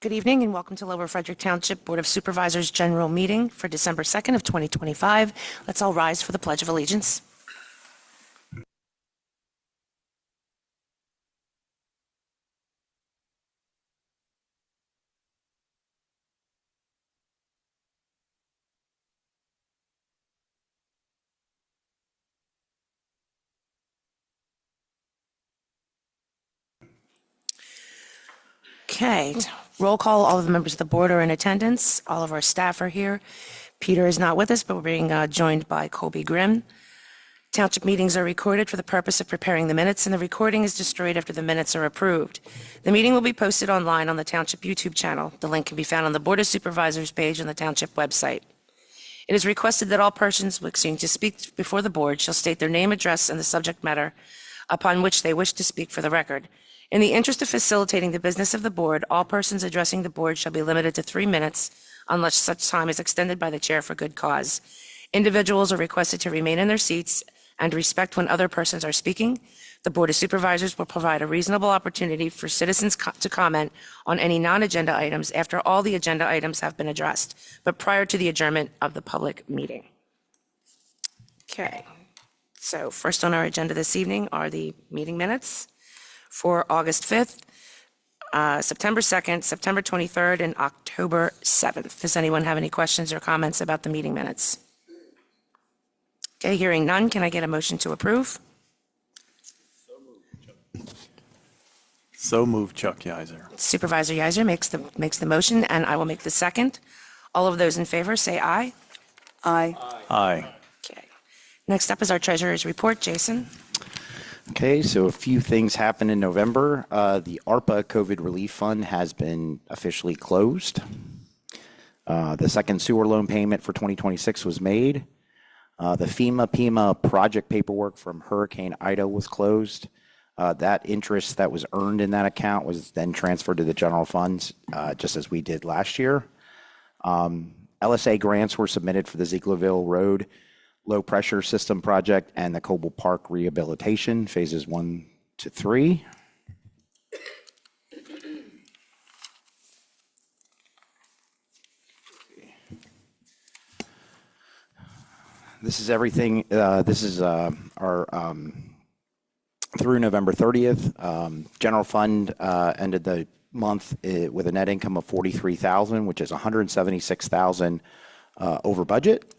Good evening and welcome to Lower Frederick Township Board of Supervisors General Meeting for December 2nd of 2025. Let's all rise for the Pledge of Allegiance. Okay, roll call. All of the members of the board are in attendance. All of our staff are here. Peter is not with us, but we're being joined by Colby Grimm. Township meetings are recorded for the purpose of preparing the minutes, and the recording is destroyed after the minutes are approved. The meeting will be posted online on the Township YouTube channel. The link can be found on the Board of Supervisors page on the Township website. It is requested that all persons wishing to speak before the board shall state their name, address, and the subject matter upon which they wish to speak for the record. In the interest of facilitating the business of the board, all persons addressing the board shall be limited to 3 minutes unless such time is extended by the chair for good cause. Individuals are requested to remain in their seats and respect when other persons are speaking. The Board of Supervisors will provide a reasonable opportunity for citizens to comment on any non-agenda items after all the agenda items have been addressed, but prior to the adjournment of the public meeting. Okay, so first on our agenda this evening are the meeting minutes for August 5th, September 2nd, September 23rd, and October 7th. Does anyone have any questions or comments about the meeting minutes? Okay, hearing none, can I get a motion to approve? So moved, Chuck Yeiser. Supervisor Yeiser makes the motion, and I will make the second. All of those in favor say aye. Aye. Aye. Okay. Next up is our treasurer's report. Jason? Okay, so a few things happened in November. The ARPA COVID Relief Fund has been officially closed. The second sewer loan payment for 2026 was made. The FEMA project paperwork from Hurricane Ida was closed. That interest that was earned in that account was then transferred to the general funds, just as we did last year. LSA grants were submitted for the Zieglerville Road low pressure system project and the Coble Park rehabilitation phases 1 to 3. This is everything. This is our through November 30th. General fund ended the month with a net income of $43,000, which is $176,000 over budget.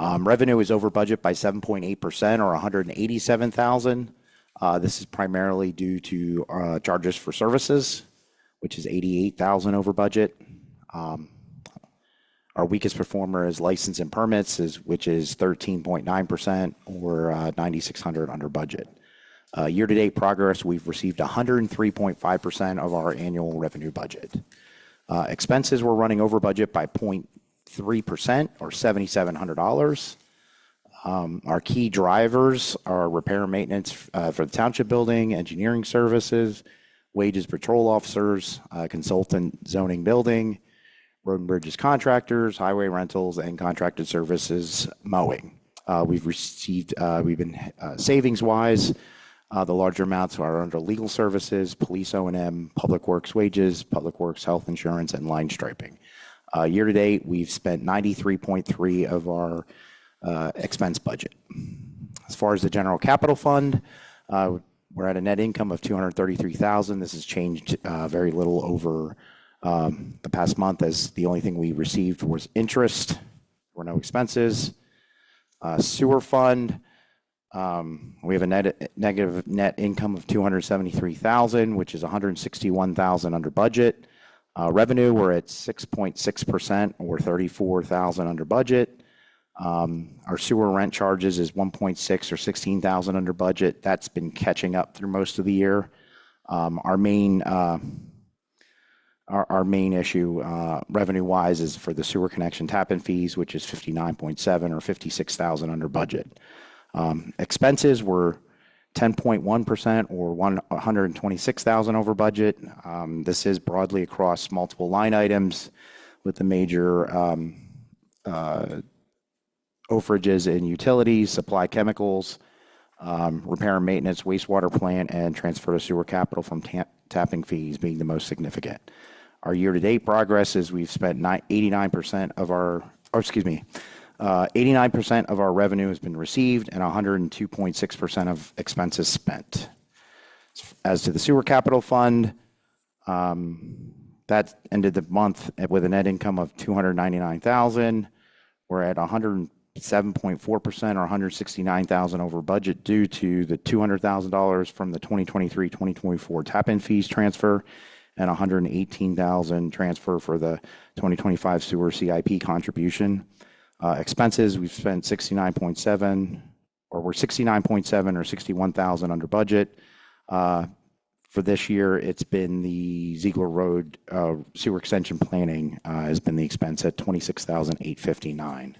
Revenue is over budget by 7.8% or $187,000. This is primarily due to charges for services, which is $88,000 over budget. Our weakest performer is license and permits, which is 13.9% or $9,600 under budget. Year-to-date progress, we've received 103.5% of our annual revenue budget. Expenses were running over budget by 0.3% or $7,700. Our key drivers are repair and maintenance for the township building, engineering services, wages patrol officers, consultant zoning building, road and bridges contractors, highway rentals, and contracted services mowing. We've been savings-wise. The larger amounts are under legal services, police O&M, public works wages, public works health insurance, and line striping. Year to date, we've spent 93.3 of our expense budget. As far as the general capital fund, we're at a net income of $233,000. This has changed very little over the past month, as the only thing we received was interest. There were no expenses. Sewer fund, we have a negative net income of $273,000, which is $161,000 under budget. Revenue, we're at 6.6% or $34,000 under budget. Our sewer rent charges is 1.6 or $16,000 under budget. That's been catching up through most of the year. Our main issue revenue-wise is for the sewer connection tap-in fees, which is 59.7 or $56,000 under budget. Expenses were 10.1% or $126,000 over budget. This is broadly across multiple line items, with the major overages in utilities, supply chemicals, repair and maintenance, wastewater plant, and transfer to sewer capital from tapping fees being the most significant. Our year-to-date progress is we've spent 89% of our, or excuse me, 89% of our revenue has been received and 102.6% of expenses spent. As to the sewer capital fund, that ended the month with a net income of $299,000. We're at 107.4% or $169,000 over budget due to the $200,000 from the 2023-2024 tap-in fees transfer and $118,000 transfer for the 2025 sewer CIP contribution. Expenses, we've spent 69.7, or we're 69.7 or 61,000 under budget. For this year, it's been the Ziegler Road sewer extension planning has been the expense at 26,859.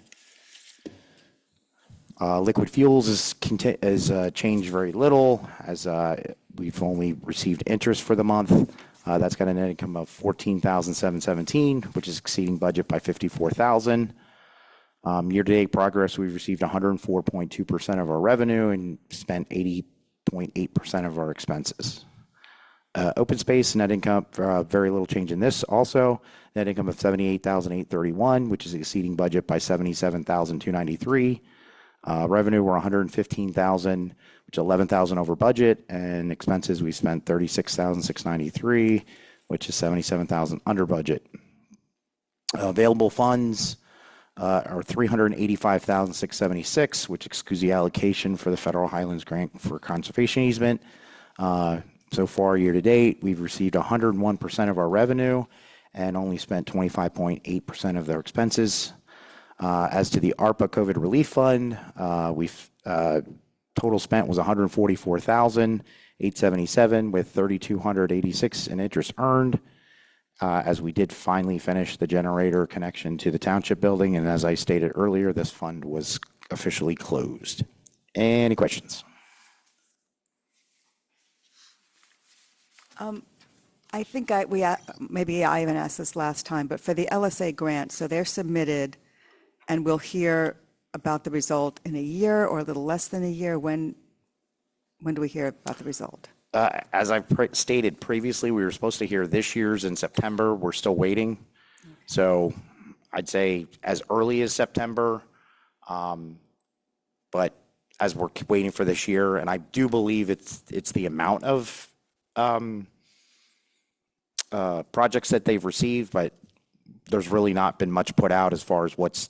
Liquid fuels is changed very little, as we've only received interest for the month. That's got a net income of 14,717, which is exceeding budget by 54,000. Year-to-date progress, we've received 104.2% of our revenue and spent 80.8% of our expenses. Open space net income, very little change in this also. Net income of 78,831, which is exceeding budget by 77,293. Revenue were 115,000, which is 11,000 over budget, and expenses we spent 36,693, which is 77,000 under budget. Available funds are 385,676, which excludes the allocation for the Federal Highlands Grant for conservation easement. So far, year to date, we've received 101% of our revenue and only spent 25.8% of their expenses. As to the ARPA COVID Relief Fund, we've total spent was 144,877 with 3,286 in interest earned. As we did finally finish the generator connection to the township building, and as I stated earlier, this fund was officially closed. Any questions? I think maybe I even asked this last time, but for the LSA grant, so they're submitted, and we'll hear about the result in a year or a little less than a year. When do we hear about the result? As I've stated previously, we were supposed to hear this year's in September. We're still waiting. Okay. So I'd say as early as September, but as we're waiting for this year, and I do believe it's the amount of projects that they've received, but there's really not been much put out as far as what's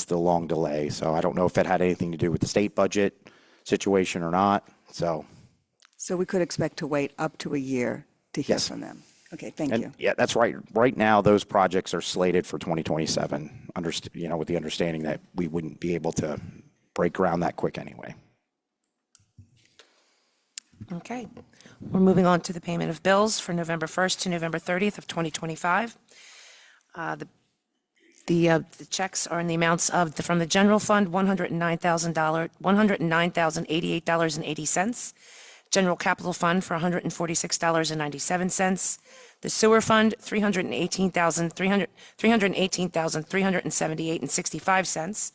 the long delay. So I don't know if it had anything to do with the state budget situation or not. So we could expect to wait up to a year to hear Yes. from them. Okay, thank you. Yeah, that's right. Right now, those projects are slated for 2027. With the understanding that we wouldn't be able to break ground that quick anyway. Okay. We're moving on to the payment of bills for November 1st to November 30th of 2025. The checks are in the amounts of, from the general fund, $109,088.80. General capital fund for $146.97. The sewer fund, $318,378.65.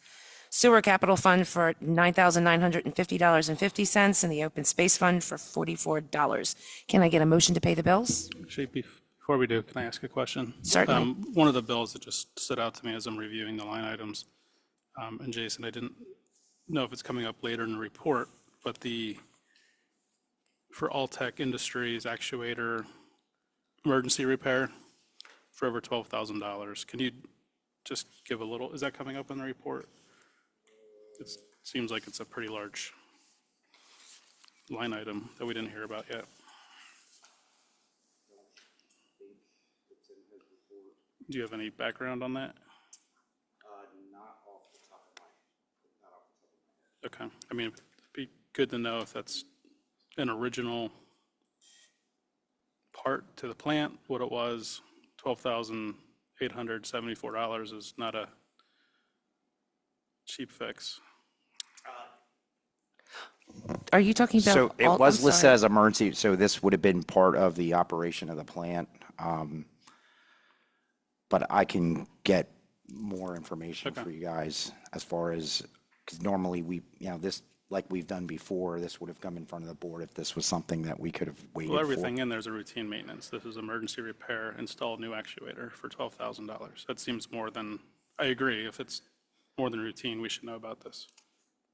Sewer capital fund for $9,950.50, and the open space fund for $44. Can I get a motion to pay the bills? Actually, before we do, can I ask a question? Certainly. One of the bills that just stood out to me as I'm reviewing the line items, and Jason, I didn't know if it's coming up later in the report, but for Alltech Industries actuator emergency repair for over $12,000. Can you just give a little, is that coming up in the report? It seems like it's a pretty large line item that we didn't hear about yet. Do you have any background on that? Not off the top of my head. Okay. I mean, it'd be good to know if that's an original part to the plant, what it was. $12,874 is not a cheap fix. Are you talking about? So it I'm was listed sorry. as emergency, so this would have been part of the operation of the plant. But I can get more information Okay. for you guys as far as, because normally this like we've done before, this would have come in front of the board if this was something that we could have waited Well, for. everything in there's a routine maintenance. This is emergency repair, install new actuator for $12,000. That seems more than, I agree, if it's more than routine, we should know about this.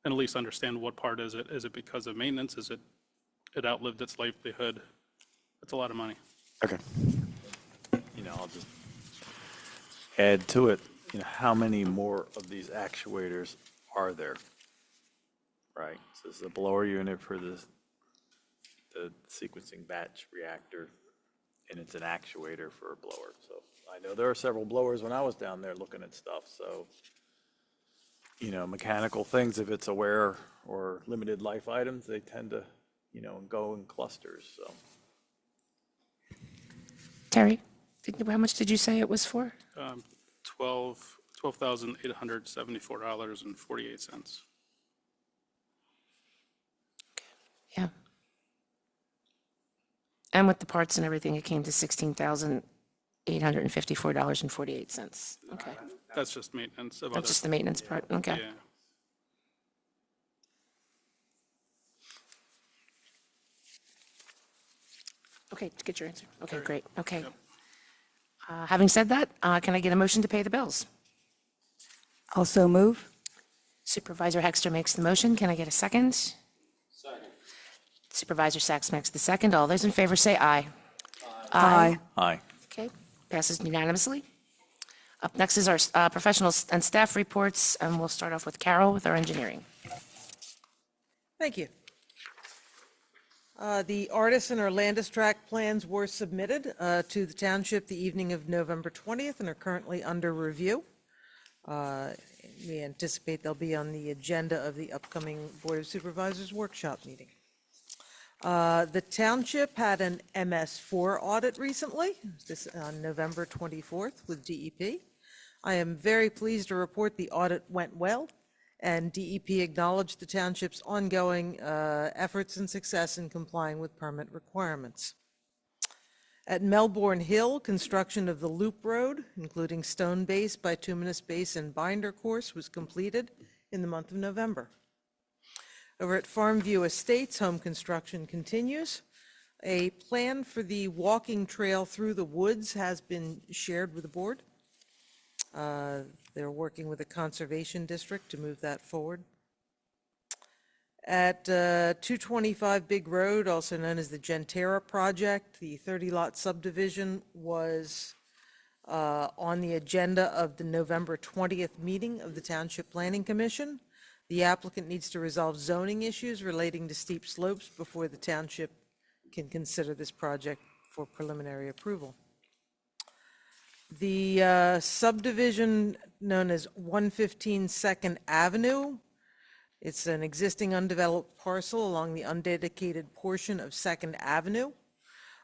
And at least understand what part is it? Is it because of maintenance? Is it outlived its livelihood? That's a lot of money. Okay. I'll just add to it, how many more of these actuators are there? Right, so this is a blower unit for the sequencing batch reactor, and it's an actuator for a blower. So I know there are several blowers when I was down there looking at stuff, so, mechanical things, if it's a wear or limited life items, they tend to, go in clusters, so. Terry, how much did you say it was for? $12,874.48. Yeah. And with the parts and everything, it came to $16,854.48. Okay. That's just maintenance of That's other. just the maintenance part. Okay. Yeah. Okay, to get your answer. Okay, great. Okay. Having said that, can I get a motion to pay the bills? Also move? Supervisor Hexter makes the motion. Can I get a second? Second. Supervisor Sachs makes the second. All those in favor say aye. Aye. Aye. Okay, passes unanimously. Up next is our professional and staff reports, and we'll start off with Carol with our engineering. Thank you. The Artisan or Landis tract plans were submitted to the township the evening of November 20th and are currently under review. We anticipate they'll be on the agenda of the upcoming Board of Supervisors workshop meeting. The township had an MS4 audit recently, this on November 24th with DEP. I am very pleased to report the audit went well, and DEP acknowledged the township's ongoing efforts and success in complying with permit requirements. At Melbourne Hill, construction of the loop road, including stone base, bituminous base, and binder course, was completed in the month of November. Over at Farmview Estates, home construction continues. A plan for the walking trail through the woods has been shared with the board. They're working with the Conservation District to move that forward. At 225 Big Road, also known as the Gentera Project, the 30-lot subdivision was on the agenda of the November 20th meeting of the Township Planning Commission. The applicant needs to resolve zoning issues relating to steep slopes before the township can consider this project for preliminary approval. The subdivision known as 115 Second Avenue, it's an existing undeveloped parcel along the undedicated portion of Second Avenue.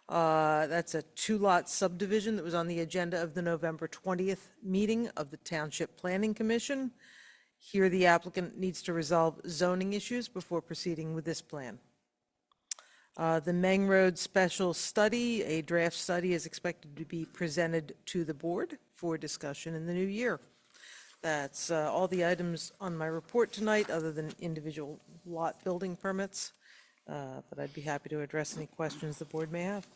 That's a 2-lot subdivision that was on the agenda of the November 20th meeting of the Township Planning Commission. Here, the applicant needs to resolve zoning issues before proceeding with this plan. The Meng Road Special Study, a draft study, is expected to be presented to the board for discussion in the new year. That's all the items on my report tonight, other than individual lot building permits. But I'd be happy to address any questions the board may have.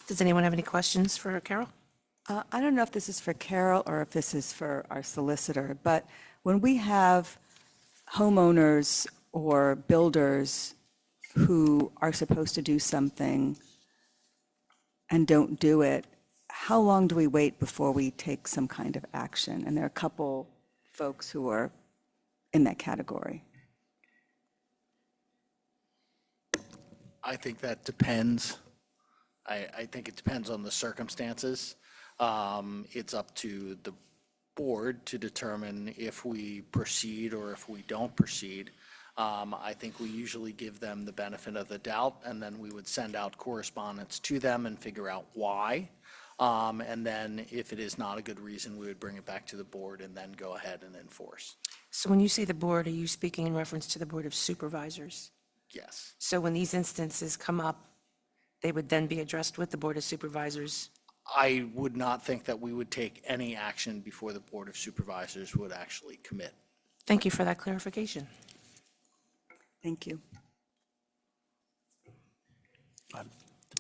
Does anyone have any questions for Carol? I don't know if this is for Carol or if this is for our solicitor, but when we have homeowners or builders who are supposed to do something and don't do it, how long do we wait before we take some kind of action? And there are a couple folks who are in that category. I think that depends. I think it depends on the circumstances. It's up to the board to determine if we proceed or if we don't proceed. I think we usually give them the benefit of the doubt, and then we would send out correspondence to them and figure out why. And then if it is not a good reason, we would bring it back to the board and then go ahead and enforce. So when you say the board, are you speaking in reference to the Board of Supervisors? Yes. So when these instances come up, they would then be addressed with the Board of Supervisors? I would not think that we would take any action before the Board of Supervisors would actually commit Thank you for that clarification. Thank you.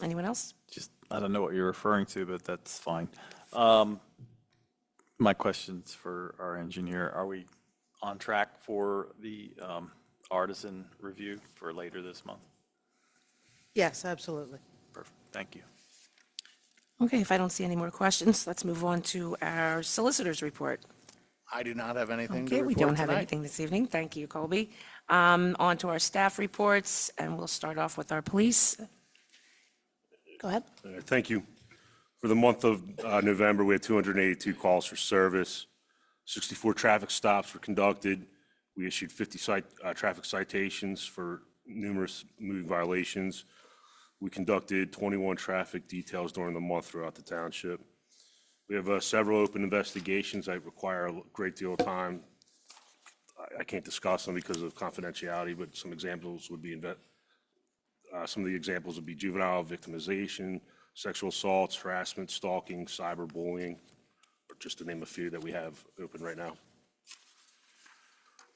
Anyone else? Just, I don't know what you're referring to, but that's fine. My question's for our engineer. Are we on track for the artisan review for later this month? Yes, absolutely. Perfect. Thank you. Okay, if I don't see any more questions, let's move on to our solicitor's report. I do not have anything to Okay, we report don't have tonight. anything this evening. Thank you, Colby. On to our staff reports, and we'll start off with our police. Go ahead. Thank you. For the month of November, we had 282 calls for service. 64 traffic stops were conducted. We issued 50 traffic citations for numerous moving violations. We conducted 21 traffic details during the month throughout the township. We have several open investigations that require a great deal of time. I can't discuss them because of confidentiality, but some examples would be some of the examples would be juvenile victimization, sexual assaults, harassment, stalking, cyberbullying, or just to name a few that we have open right now.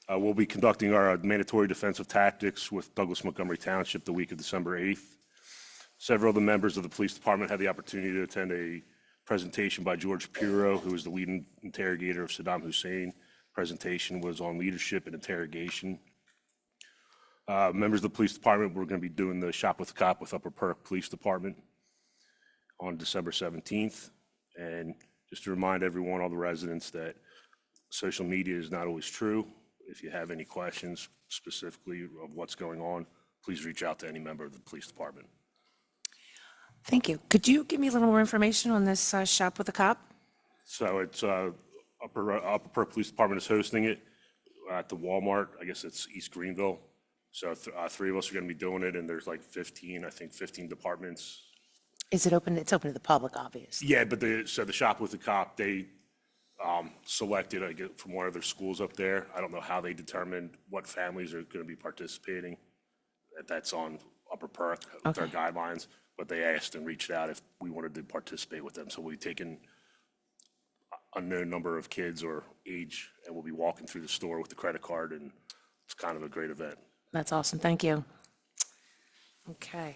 We'll be conducting our mandatory defensive tactics with Douglas Montgomery Township the week of December 8th. Several of the members of the police department had the opportunity to attend a presentation by George Pirro, who is the lead interrogator of Saddam Hussein. Presentation was on leadership and interrogation. Members of the police department, we're going to be doing the Shop with a Cop with Upper Perk Police Department on December 17th. And just to remind everyone, all the residents, that social media is not always true. If you have any questions specifically of what's going on, please reach out to any member of the police department. Thank you. Could you give me a little more information on this Shop with a Cop? So it's Upper Perk Police Department is hosting it at the Walmart. I guess it's East Greenville. So three of us are going to be doing it, and there's like 15 departments. Is it open? It's open to the public, obviously. Yeah, but the Shop with the Cop, they selected, I get, from one of their schools up there. I don't know how they determined what families are going to be participating. That's on Upper Perk with our guidelines, but they asked and reached out if we wanted to participate with them. So we've taken unknown number of kids or age, and we'll be walking through the store with the credit card, and it's kind of a great event. That's awesome. Thank you. Okay.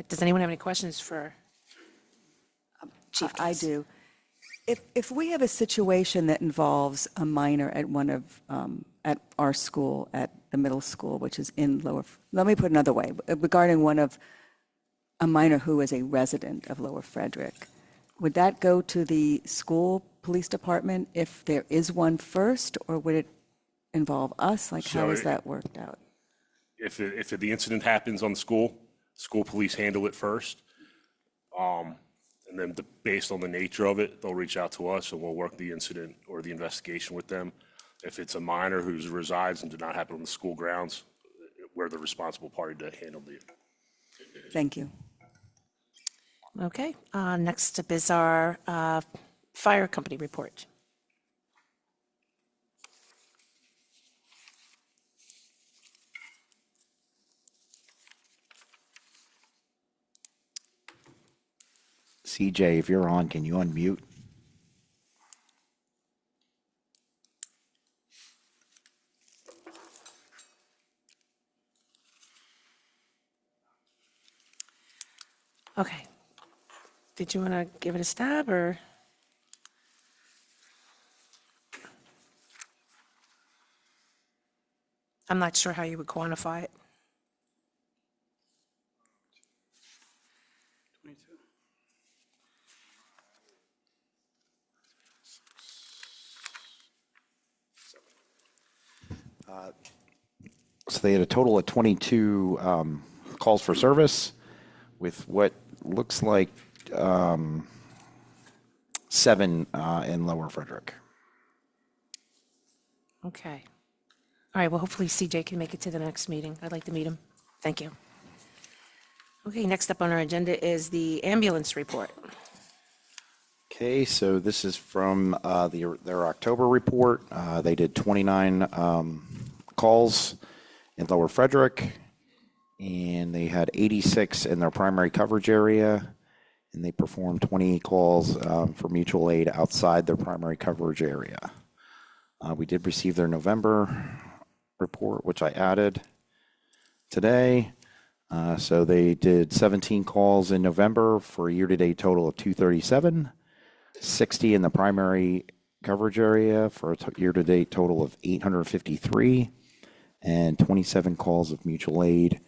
Does anyone have any questions for Chief I Case? do. If we have a situation that involves a minor at one of, at our school, at the middle school, which is in Lower, let me put it another way, regarding a minor who is a resident of Lower Frederick, would that go to the school police department if there is one first, or would it involve us? Like, how So is that worked out? If the incident happens on the school police handle it first. And then based on the nature of it, they'll reach out to us and we'll work the incident or the investigation with them. If it's a minor who resides and did not happen on the school grounds, we're the responsible party to handle it. Thank you. Okay. Next up is our fire company report. CJ, if you're on, can you unmute? Okay. Did you want to give it a stab, or? I'm not sure how you would quantify it. 22. So they had a total of 22 calls for service, with what looks like 7 in Lower Frederick. Okay. All right, well, hopefully CJ can make it to the next meeting. I'd like to meet him. Thank you. Okay, next up on our agenda is the ambulance report. Okay, so this is from their October report. They did 29 calls in Lower Frederick, and they had 86 in their primary coverage area, and they performed 20 calls for mutual aid outside their primary coverage area. We did receive their November report, which I added today. So they did 17 calls in November for a year-to-date total of 237, 60 in the primary coverage area for a year-to-date total of 853, and 27 calls of mutual aid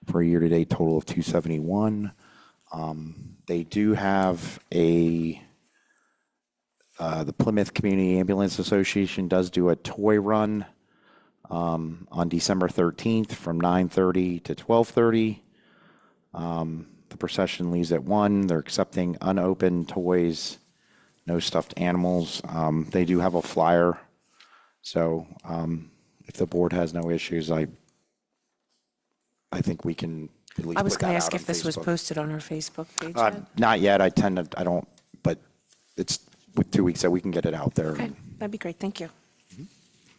for a year-to-date total of 271. They do have the Plymouth Community Ambulance Association does do a toy run on December 13th from 9:30 to 12:30. The procession leaves at 1. They're accepting unopened toys, no stuffed animals. They do have a flyer, so if the board has no issues, I think we can at least I was put going that to ask out on if this was Facebook. posted on our Facebook page yet. Not yet. I don't, but it's with 2 weeks that we can get it out there. Okay, that'd be great, thank you.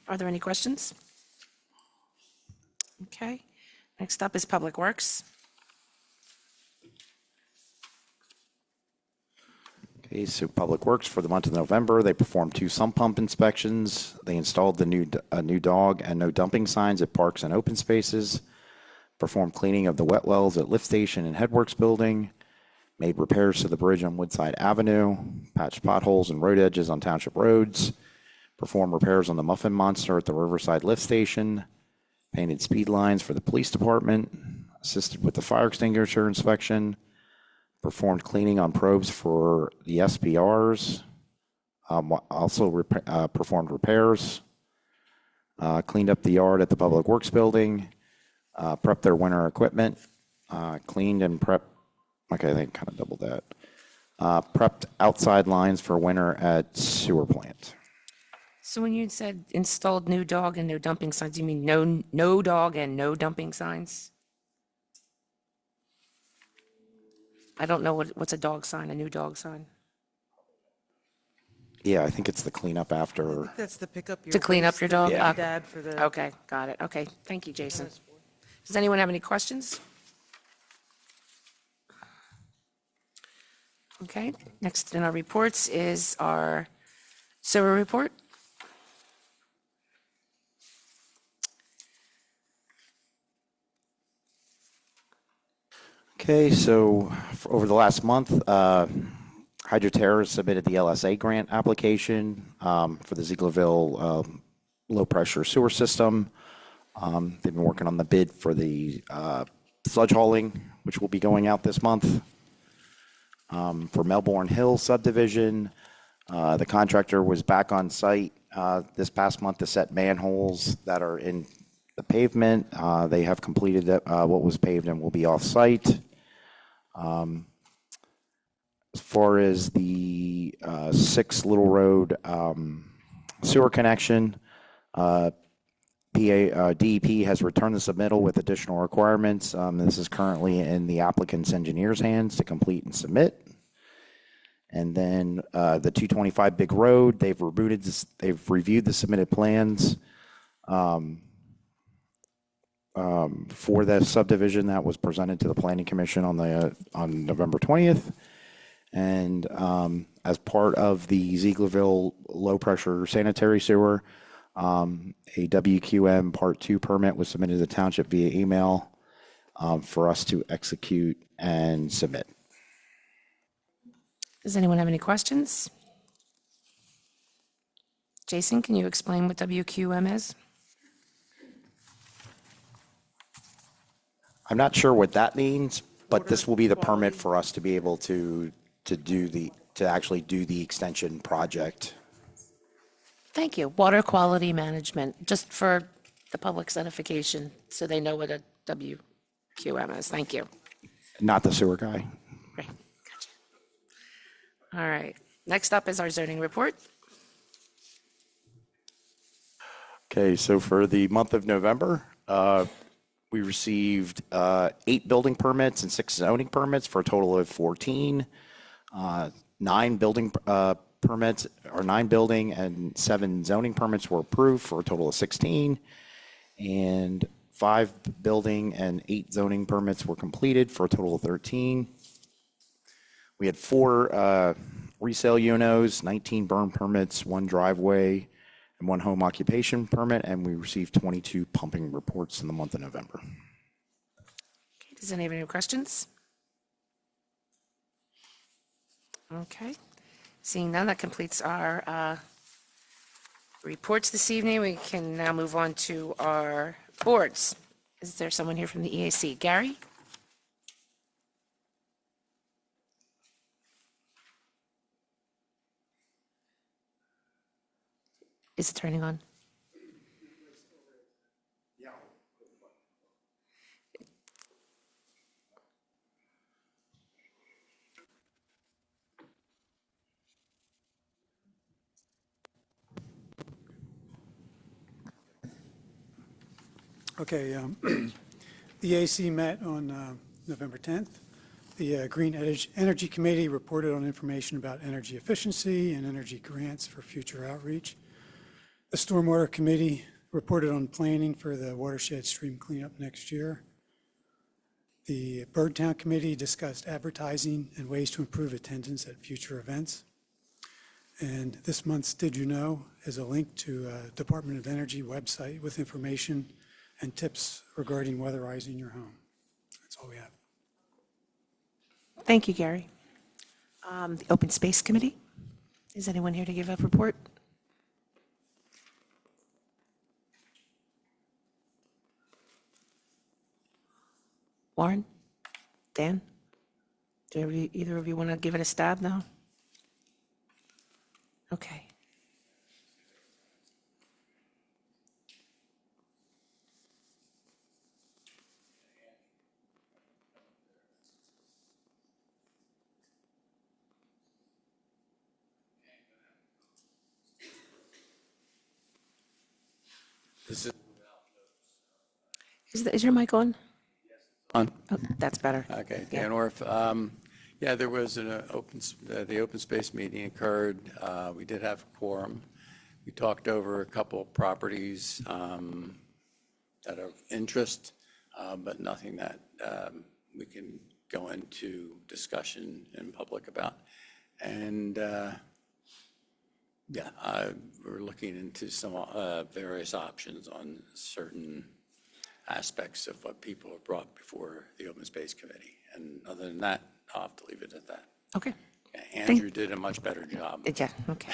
Are there any questions? Okay, next up is Public Works. Okay, so Public Works for the month of November, they performed 2 sump pump inspections. They installed the new dog and no dumping signs at parks and open spaces. Performed cleaning of the wet wells at lift station and headworks building. Made repairs to the bridge on Woodside Avenue. Patched potholes and road edges on township roads. Performed repairs on the Muffin Monster at the Riverside lift station. Painted speed lines for the police department. Assisted with the fire extinguisher inspection. Performed cleaning on probes for the SPRs. Also performed repairs. Cleaned up the yard at the Public Works building. Prepped their winter equipment. Cleaned and prepped. Okay, they kind of doubled that. Prepped outside lines for winter at sewer plant. So when you said installed new dog and no dumping signs, you mean no dog and no dumping signs? I don't know what's a dog sign, a new dog sign. Yeah, I think it's the cleanup after. That's the pick up your. To clean up waste your that dog? your Yeah. Dad for the. Okay, got it. Okay, thank you, Jason. Does anyone have any questions? Okay, next in our reports is our sewer report. Okay, so over the last month, Hydroterra submitted the LSA grant application for the Zieglerville low-pressure sewer system. They've been working on the bid for the sludge hauling, which will be going out this month. For Melbourne Hill subdivision, the contractor was back on site this past month to set manholes that are in the pavement. They have completed what was paved and will be off-site. As far as the 6 Little Road sewer connection, DEP has returned the submittal with additional requirements. This is currently in the applicant's engineer's hands to complete and submit. And then the 225 Big Road, they've reviewed the submitted plans for the subdivision that was presented to the Planning Commission on November 20th. And as part of the Zieglerville low-pressure sanitary sewer, a WQM Part 2 permit was submitted to the township via email for us to execute and submit. Does anyone have any questions? Jason, can you explain what WQM is? I'm not sure what that means, but this will be the permit for us to be able to actually do the extension project. Thank you. Water quality management, just for the public's edification, so they know what a WQM is. Thank you. Not the sewer guy. Great, gotcha. All right, next up is our zoning report. Okay, so for the month of November, we received 8 building permits and 6 zoning permits for a total of 14. 9 building permits, or 9 building and 7 zoning permits were approved for a total of 16. And 5 building and 8 zoning permits were completed for a total of 13. We had 4 resale UNOs, 19 burn permits, 1 driveway, and 1 home occupation permit, and we received 22 pumping reports in the month of November. Does anyone have any questions? Okay. Seeing none, that completes our reports this evening. We can now move on to our boards. Is there someone here from the EAC? Gary? Is it turning on? Okay, the AC met on November 10th. The Green Energy Committee reported on information about energy efficiency and energy grants for future outreach. The Stormwater Committee reported on planning for the watershed stream cleanup next year. The Birdtown Committee discussed advertising and ways to improve attendance at future events. And this month's Did You Know is a link to a Department of Energy website with information and tips regarding weatherizing your home. That's all we have. Thank you, Gary. The Open Space Committee? Is anyone here to give a report? Warren? Dan? Do either of you want to give it a stab now? Okay. Is your mic on? On. Oh, that's better. Okay, Yeah. Dan Orff. Yeah, there was the open space meeting occurred. We did have a quorum. We talked over a couple of properties that are of interest, but nothing that we can go into discussion in public about. And yeah, we're looking into some various options on certain aspects of what people have brought before the Open Space Committee. And other than that, I'll have to leave it at that. Okay. Andrew did a much better job. Yeah, okay.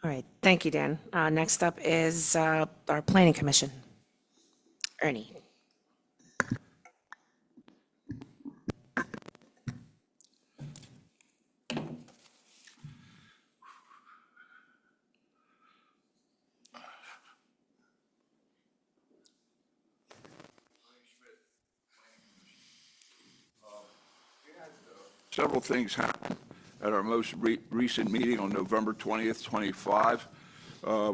All right, thank you, Dan. Next up is our Planning Commission. Ernie. Several things happened at our most recent meeting on November 20th, 25.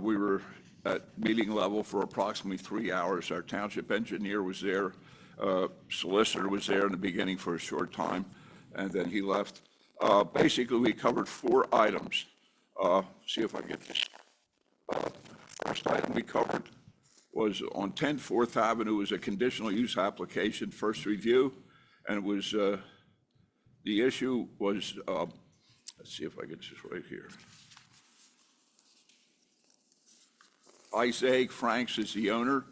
We were at meeting level for approximately 3 hours. Our township engineer was there, solicitor was there in the beginning for a short time, and then he left. Basically, we covered 4 items. See if I get this. First item we covered was on 10 4th Avenue was a conditional use application, first review, and it was the issue was, let's see if I get this right here. Isaac Franks is the owner,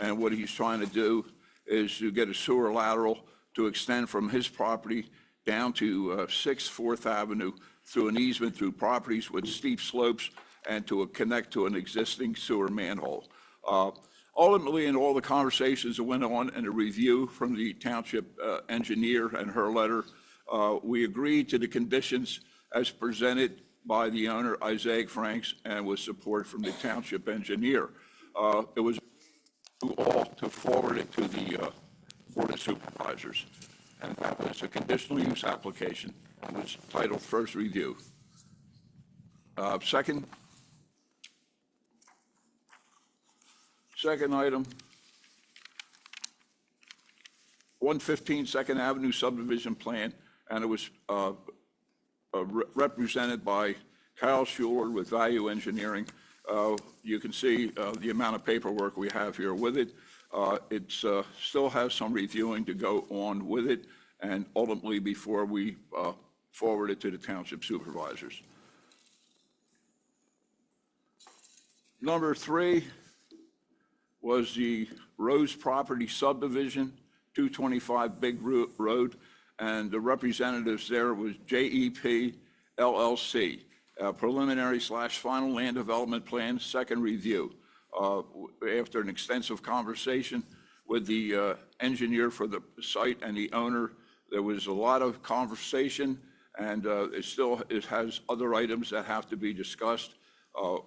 and what he's trying to do is to get a sewer lateral to extend from his property down to 6 4th Avenue through an easement through properties with steep slopes and to connect to an existing sewer manhole. Ultimately, in all the conversations that went on and a review from the township engineer and her letter, we agreed to the conditions as presented by the owner, Isaac Franks, and with support from the township engineer. It was all to forward it to the Board of Supervisors. And that was a conditional use application. It was titled First Review. Second item, 115 Second Avenue subdivision plan, and it was represented by Kyle Schuler with Value Engineering. You can see the amount of paperwork we have here with it. It still has some reviewing to go on with it, and ultimately before we forward it to the township supervisors. Number 3 was the Rose Property Subdivision, 225 Big Road, and the representatives there was JEP LLC, preliminary/final land development plan, second review. After an extensive conversation with the engineer for the site and the owner, there was a lot of conversation, and it has other items that have to be discussed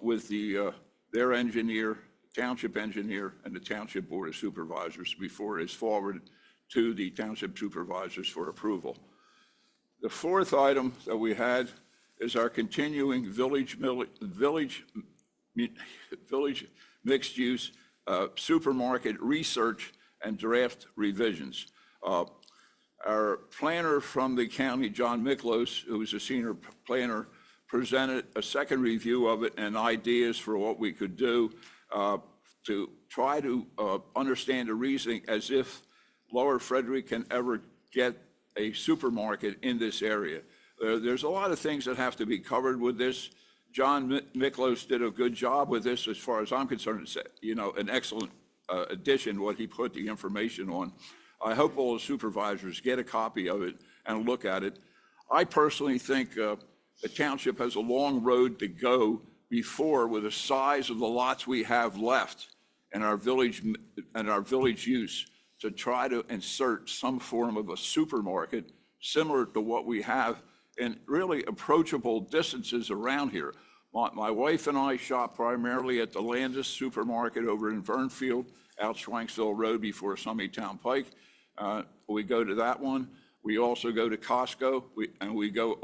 with their engineer, township engineer, and the Township Board of Supervisors before it is forwarded to the Township Supervisors for approval. The 4th item that we had is our continuing village mixed-use supermarket research and draft revisions. Our planner from the county, John Miklos, who is a senior planner, presented a second review of it and ideas for what we could do to try to understand the reasoning as if Lower Frederick can ever get a supermarket in this area. There's a lot of things that have to be covered with this. John Miklos did a good job with this as far as I'm concerned. It's, an excellent addition, what he put the information on. I hope all the supervisors get a copy of it and look at it. I personally think the township has a long road to go before, with the size of the lots we have left in our village use, to try to insert some form of a supermarket similar to what we have in really approachable distances around here. My wife and I shop primarily at the Landis Supermarket over in Vernfield, out Schwanksville Road before Summytown Pike. We go to that one. We also go to Costco, and we go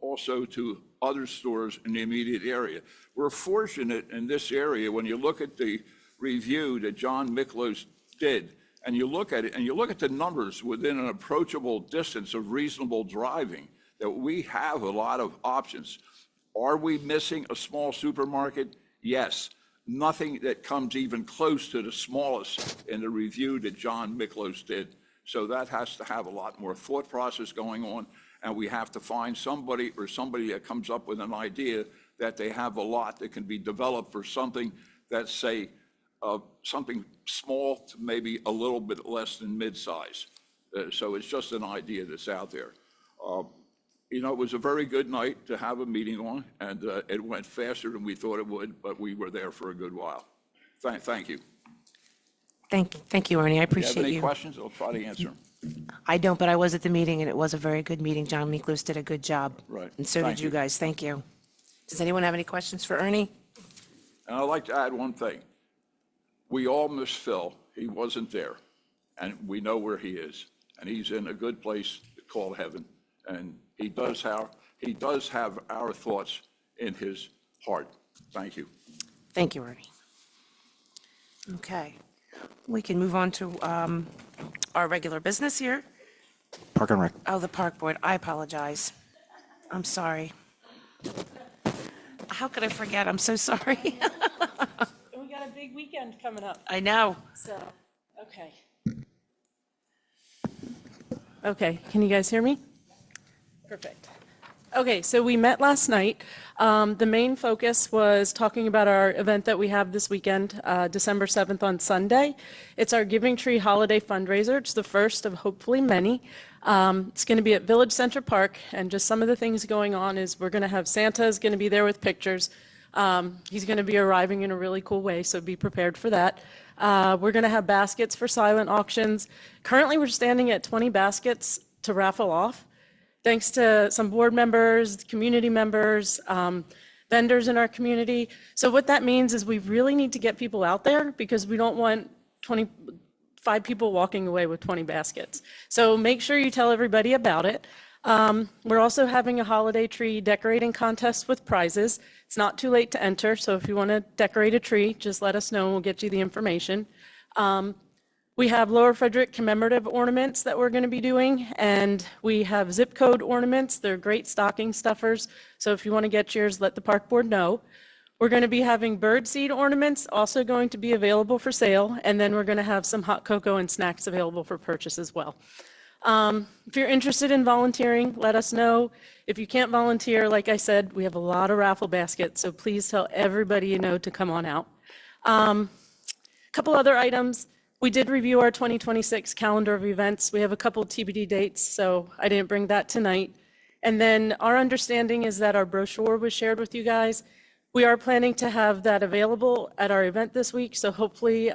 also to other stores in the immediate area. We're fortunate in this area, when you look at the review that John Miklos did, and you look at it, and you look at the numbers within an approachable distance of reasonable driving, that we have a lot of options. Are we missing a small supermarket? Yes. Nothing that comes even close to the smallest in the review that John Miklos did. So that has to have a lot more thought process going on, and we have to find somebody that comes up with an idea that they have a lot that can be developed for something that's, say, something small to maybe a little bit less than mid-size. So it's just an idea that's out there. It was a very good night to have a meeting on, and it went faster than we thought it would, but we were there for a good while. Thank you. Thank you, Ernie. I If you appreciate have any you. questions, I'll try to answer them. I don't, but I was at the meeting, and it was a very good meeting. John Miklos did a good job. Right. And so Thank did you you. guys. Thank you. Does anyone have any questions for Ernie? And I'd like to add one thing. We all miss Phil. He wasn't there, and we know where he is, and he's in a good place called heaven, and he does have our thoughts in his heart. Thank you. Thank you, Ernie. Okay. We can move on to our regular business here. Park and Rec. Oh, the Park Board. I apologize. I'm sorry. How could I forget? I'm so sorry. We got a big weekend coming up, I know. so, okay. Okay, can you guys hear me? Perfect. Okay, so we met last night. The main focus was talking about our event that we have this weekend, December 7th on Sunday. It's our Giving Tree Holiday fundraiser. It's the first of hopefully many. It's going to be at Village Center Park, and just some of the things going on is we're going to have Santa is going to be there with pictures. He's going to be arriving in a really cool way, so be prepared for that. We're going to have baskets for silent auctions. Currently, we're standing at 20 baskets to raffle off. Thanks to some board members, community members, vendors in our community. So what that means is we really need to get people out there, because we don't want 25 people walking away with 20 baskets. So make sure you tell everybody about it. We're also having a holiday tree decorating contest with prizes. It's not too late to enter, so if you want to decorate a tree, just let us know and we'll get you the information. We have Lower Frederick commemorative ornaments that we're going to be doing, and we have zip code ornaments. They're great stocking stuffers, so if you want to get yours, let the park board know. We're going to be having birdseed ornaments also going to be available for sale, and then we're going to have some hot cocoa and snacks available for purchase as well. If you're interested in volunteering, let us know. If you can't volunteer, like I said, we have a lot of raffle baskets, so please tell everybody you know to come on out. Couple other items. We did review our 2026 calendar of events. We have a couple TBD dates, so I didn't bring that tonight. And then our understanding is that our brochure was shared with you guys. We are planning to have that available at our event this week, so hopefully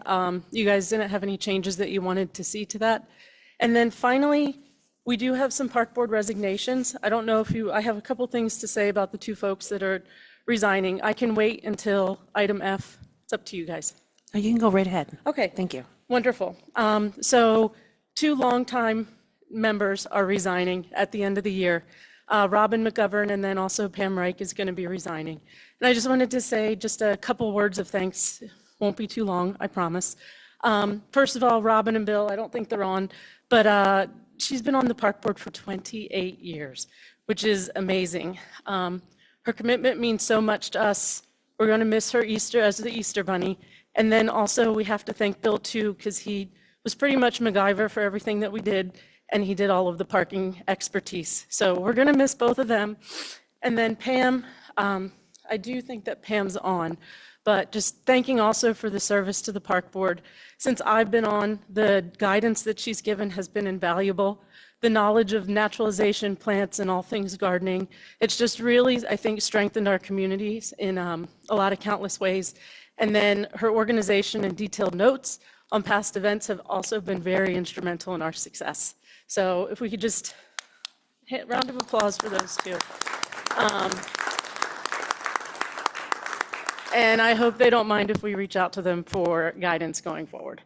you guys didn't have any changes that you wanted to see to that. And then finally, we do have some park board resignations. I don't know if I have a couple things to say about the two folks that are resigning. I can wait until item F. It's up to you guys. Oh, you can go right ahead. Okay. Thank you. Wonderful. So two longtime members are resigning at the end of the year. Robin McGovern and then also Pam Reich is going to be resigning. And I just wanted to say just a couple words of thanks. Won't be too long, I promise. First of all, Robin and Bill, I don't think they're on, but she's been on the park board for 28 years, which is amazing. Her commitment means so much to us. We're going to miss her Easter as the Easter Bunny. And then also we have to thank Bill too, because he was pretty much MacGyver for everything that we did, and he did all of the parking expertise. So we're going to miss both of them. And then Pam, I do think that Pam's on, but just thanking also for the service to the park board. Since I've been on, the guidance that she's given has been invaluable. The knowledge of naturalization, plants, and all things gardening. It's just really, I think, strengthened our communities in a lot of countless ways. And then her organization and detailed notes on past events have also been very instrumental in our success. So if we could just hit round of applause for those two. And I hope they don't mind if we reach out to them for guidance going forward.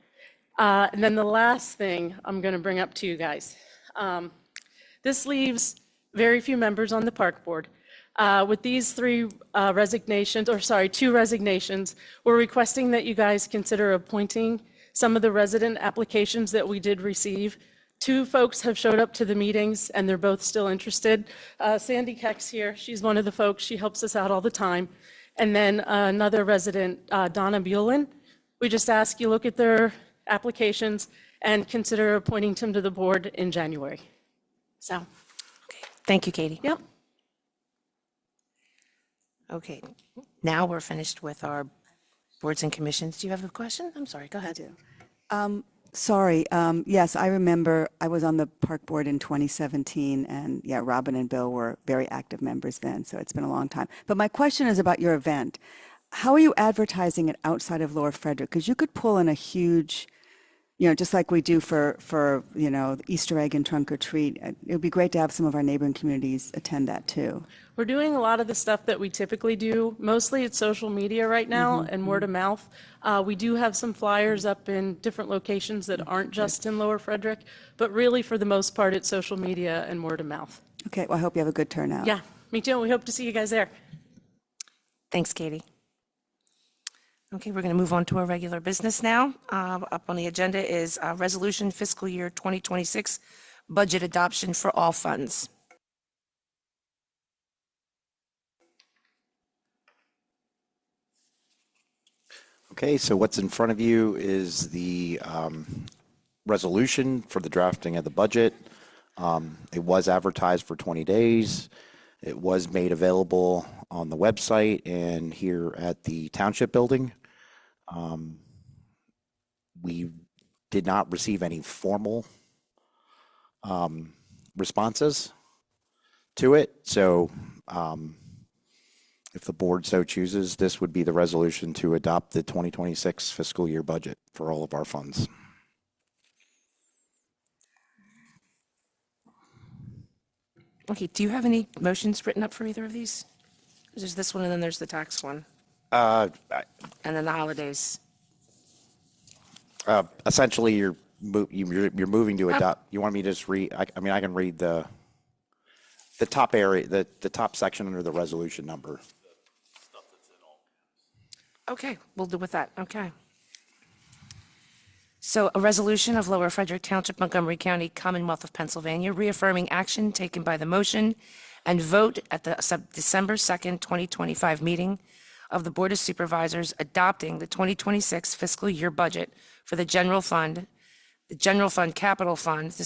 And then the last thing I'm going to bring up to you guys. This leaves very few members on the park board. With these two resignations, we're requesting that you guys consider appointing some of the resident applications that we did receive. Two folks have showed up to the meetings, and they're both still interested. Sandy Keck's here. She's one of the folks. She helps us out all the time. And then another resident, Donna Buellin. We just ask you look at their applications and consider appointing them to the board in January. So, Okay. Thank you, Katie. yep. Okay. Now we're finished with our boards and commissions. Do you have a question? I'm sorry. Go ahead. Sorry, yes, I remember I was on the park board in 2017, and yeah, Robin and Bill were very active members then, so it's been a long time. But my question is about your event. How are you advertising it outside of Lower Frederick? Because you could pull in a huge, just like we do for the Easter egg and trunk or treat. It would be great to have some of our neighboring communities attend that too. We're doing a lot of the stuff that we typically do. Mostly it's social media right now and word of mouth. We do have some flyers up in different locations that aren't just in Lower Frederick, but really for the most part, it's social media and word of mouth. Okay, well, I hope you have a good turnout. Yeah, me too. We hope to see you guys there. Thanks, Katie. Okay, we're going to move on to our regular business now. Up on the agenda is Resolution Fiscal Year 2026 Budget Adoption for All Funds. Okay, so what's in front of you is the resolution for the drafting of the budget. It was advertised for 20 days. It was made available on the website and here at the Township Building. We did not receive any formal responses to it, so if the board so chooses, this would be the resolution to adopt the 2026 fiscal year budget for all of our funds. Okay, do you have any motions written up for either of these? There's this one and then there's the tax one, Uh, and then the holidays. Essentially, you're moving to adopt. You want me to just read? I mean, I can read the top area, the top section under the resolution number. Okay, we'll do with that. Okay. So a resolution of Lower Frederick Township, Montgomery County, Commonwealth of Pennsylvania, reaffirming action taken by the motion and vote at the December 2nd, 2025 meeting of the Board of Supervisors adopting the 2026 fiscal year budget for the general fund capital fund, the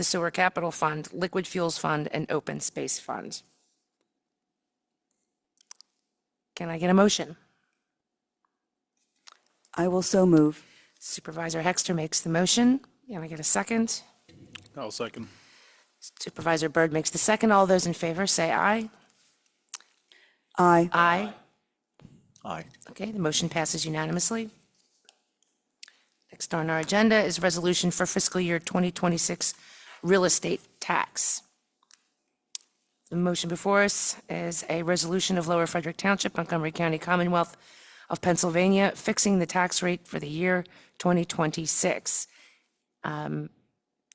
sewer capital fund, liquid fuels fund, and open space fund. Can I get a motion? I will so move. Supervisor Hexter makes the motion. Can I get a second? I'll second. Supervisor Byrd makes the second. All those in favor say aye. Aye. Aye. Aye. Okay, the motion passes unanimously. Next on our agenda is resolution for fiscal year 2026 real estate tax. The motion before us is a resolution of Lower Frederick Township, Montgomery County, Commonwealth of Pennsylvania, fixing the tax rate for the year 2026.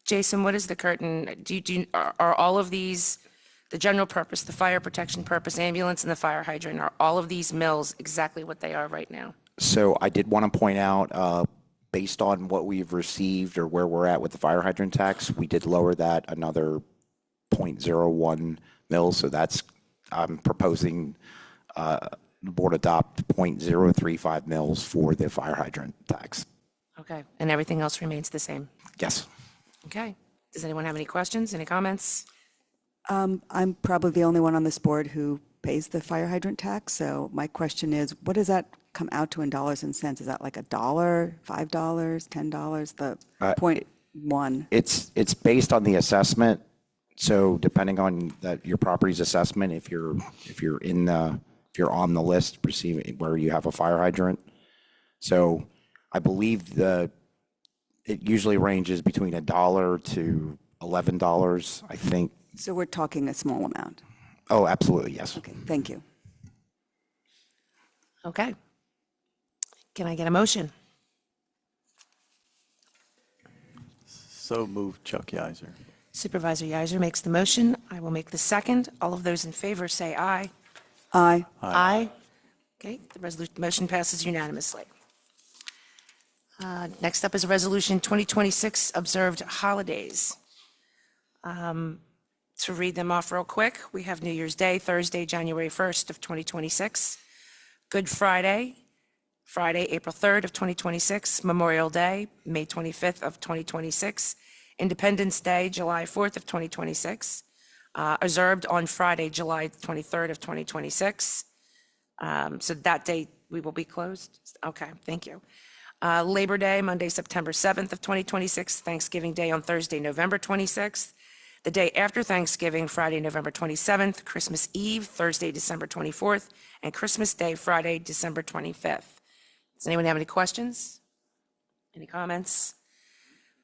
Jason, what is the current, are all of these, the general purpose, the fire protection purpose, ambulance, and the fire hydrant, are all of these mills exactly what they are right now? So I did want to point out, based on what we've received or where we're at with the fire hydrant tax, we did lower that another 0.01 mils. So that's, I'm proposing the board adopt 0.035 mils for the fire hydrant tax. Okay, and everything else remains the same? Yes. Okay. Does anyone have any questions, any comments? I'm probably the only one on this board who pays the fire hydrant tax, so my question is, what does that come out to in dollars and cents? Is that like $1, $5, $10, the 0.1? It's based on the assessment. So depending on your property's assessment, if you're on the list receiving where you have a fire hydrant. So I believe it usually ranges between $1 to $11, I think. So we're talking a small amount. Oh, absolutely, yes. Okay, thank you. Okay. Can I get a motion? So moved, Chuck Yiser. Supervisor Yiser makes the motion. I will make the second. All of those in favor say aye. Aye. Aye. Okay, the motion passes unanimously. Next up is Resolution 2026 Observed Holidays. To read them off real quick, we have New Year's Day, Thursday, January 1st of 2026. Good Friday, Friday, April 3rd of 2026. Memorial Day, May 25th of 2026. Independence Day, July 4th of 2026. Observed on Friday, July 23rd of 2026. So that date, we will be closed? Okay, thank you. Labor Day, Monday, September 7th of 2026. Thanksgiving Day on Thursday, November 26th. The day after Thanksgiving, Friday, November 27th. Christmas Eve, Thursday, December 24th. And Christmas Day, Friday, December 25th. Does anyone have any questions? Any comments?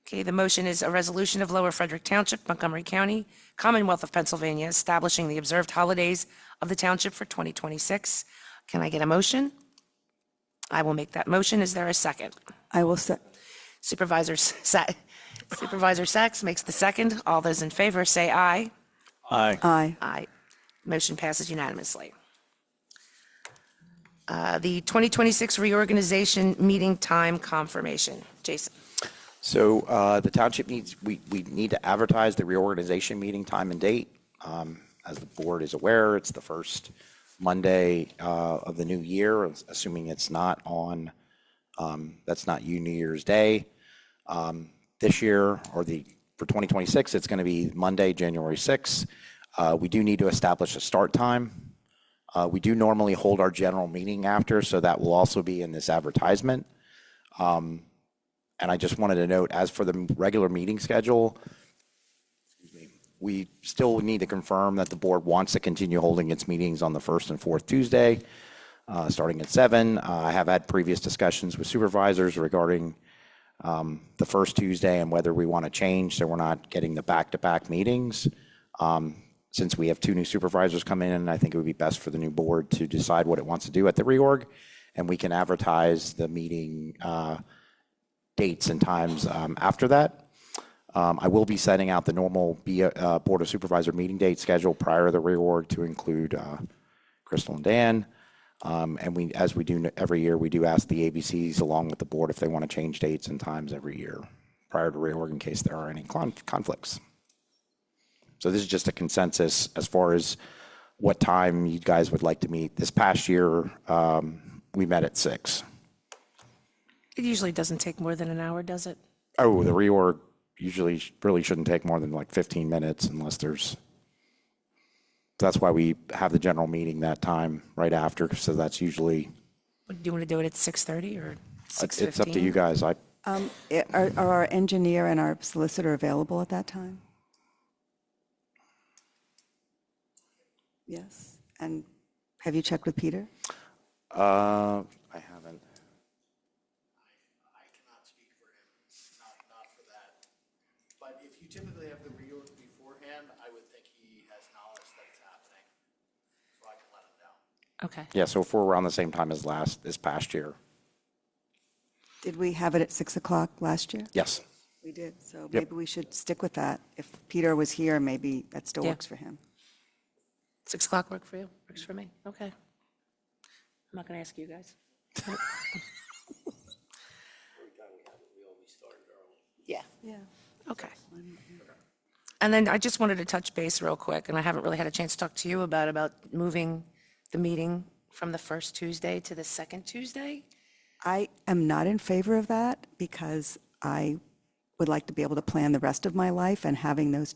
Okay, the motion is a resolution of Lower Frederick Township, Montgomery County, Commonwealth of Pennsylvania, establishing the observed holidays of the township for 2026. Can I get a motion? I will make that motion. Is there a second? I will Supervisor Sachs makes the second. All those in favor say aye. Aye. Aye. Aye. Motion passes unanimously. The 2026 reorganization meeting time confirmation. Jason. So the township we need to advertise the reorganization meeting time and date. As the board is aware, it's the first Monday of the new year, assuming it's not on, that's not New Year's Day. This year, for 2026, it's going to be Monday, January 6th. We do need to establish a start time. We do normally hold our general meeting after, so that will also be in this advertisement. And I just wanted to note, as for the regular meeting schedule, we still need to confirm that the board wants to continue holding its meetings on the first and fourth Tuesday, starting at 7. I have had previous discussions with supervisors regarding the first Tuesday and whether we want to change so we're not getting the back-to-back meetings. Since we have 2 new supervisors come in, I think it would be best for the new board to decide what it wants to do at the reorg, and we can advertise the meeting dates and times after that. I will be setting out the normal Board of Supervisor meeting date schedule prior to the reorg to include Crystal and Dan. And as we do every year, we do ask the ABCs along with the board if they want to change dates and times every year prior to reorg in case there are any conflicts. So this is just a consensus as far as what time you guys would like to meet. This past year, we met at 6. It usually doesn't take more than an hour, does it? Oh, the reorg usually really shouldn't take more than like 15 minutes unless there's, that's why we have the general meeting that time right after. So that's usually. Do you want to do it at 6:30 or? It's up to you guys. Are our engineer and our solicitor available at that time? Yes. And have you checked with Peter? I haven't. I cannot speak for him, not for that. But if you typically have the reorg beforehand, I would think he has knowledge that it's happening, so I can let him know. Okay. Yeah, so if we're around the same time as this past year. Did we have it at 6 o'clock last year? Yes. We did, so maybe we should stick with that. If Peter was here, maybe that still Yeah. works for him. 6 o'clock work for you? Works for me. Okay. I'm not going to ask you guys. Yeah. Yeah. Okay. And then I just wanted to touch base real quick, and I haven't really had a chance to talk to you about moving the meeting from the first Tuesday to the second Tuesday. I am not in favor of that because I would like to be able to plan the rest of my life, and having those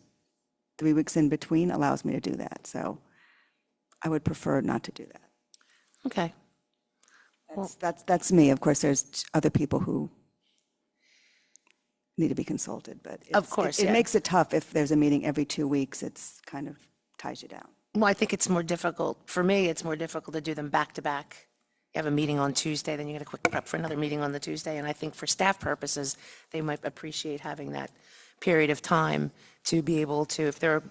3 weeks in between allows me to do that. So I would prefer not to do that. Okay. That's me. Of course, there's other people who need to be consulted, but Of course, it yeah. makes it tough if there's a meeting every 2 weeks. It's kind of ties you down. Well, I think it's more difficult, for me, it's more difficult to do them back to back. You have a meeting on Tuesday, then you get a quick prep for another meeting on the Tuesday, and I think for staff purposes, they might appreciate having that period of time to be able to, if they're,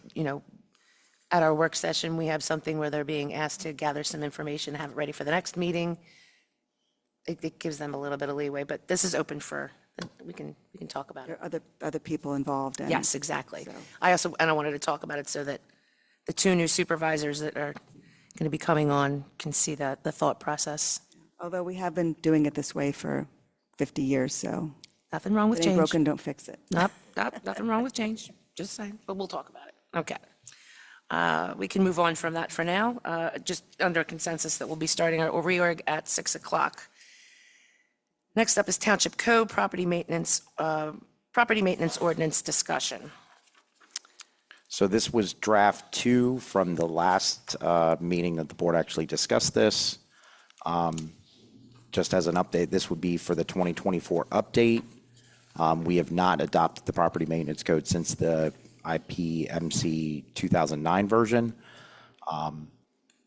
at our work session, we have something where they're being asked to gather some information, have it ready for the next meeting. It gives them a little bit of leeway, but this is open for, we can talk about it. There are other people involved. And Yes, exactly. so- I wanted to talk about it so that the 2 new supervisors that are going to be coming on can see the thought process. Although we have been doing it this way for 50 years, so Nothing wrong with if it ain't change. broken, don't fix it. Nope, nothing wrong with change, just saying, but we'll talk about it. Okay. We can move on from that for now, just under consensus that we'll be starting our reorg at 6 o'clock. Next up is Township Code Property Maintenance Ordinance discussion. So this was draft 2 from the last meeting that the board actually discussed this. Just as an update, this would be for the 2024 update. We have not adopted the property maintenance code since the IPMC 2009 version.